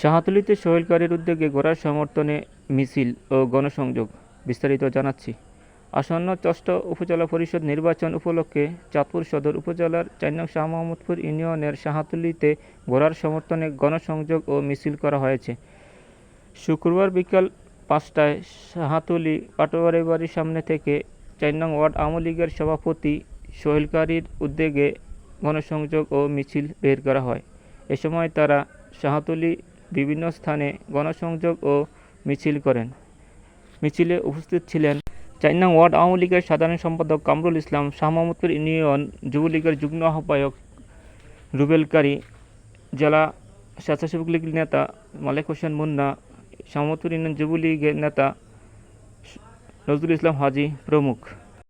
শাহতলীতে সোহেলকারীর উদ্যোগে ঘোড়ার সমর্থনে মিছিল ও গণসংযোগ। বিস্তারিত জানাচ্ছি। আসন্ন ষষ্ঠ উপজেলা পরিষদ নির্বাচন উপলক্ষে চাঁদপুর সদর উপজেলার ৪ নং শাহ মোহাম্মদপুর ইউনিয়নের শাহতলীতে ঘোড়ার সমর্থনে গণসংযোগ ও মিছিল করা হয়েছে। শুক্রবার বিকাল ৫টায় শাহতলী পাটোয়ারি বাড়ির সামনে থেকে ৪ নং ওয়ার্ড আওয়ামী লীগের সভাপতি সোহেলকারীর উদ্যোগে গণসংযোগ ও মিছিল বের করা হয়। এ সময় তারা শাহতলী বিভিন্ন স্থানে গণসংযোগ ও মিছিল করেন। মিছিলে উপস্থিত ছিলেন ৪ নং ওয়ার্ড আওয়ামী লীগের সাধারণ সম্পাদক কামরুল ইসলাম, শাহ মোহাম্মদপুর ইউনিয়ন যুবলীগের যুগ্ম আহ্বায়ক রুবেল কারী, জেলা স্বেচ্ছাসেবক লীগের নেতা মালেক হোসেন মুন্না, শাহ মোহাম্মদপুর ইউনিয়ন যুবলীগের নেতা নজরুল ইসলাম হাজী প্রমুখ।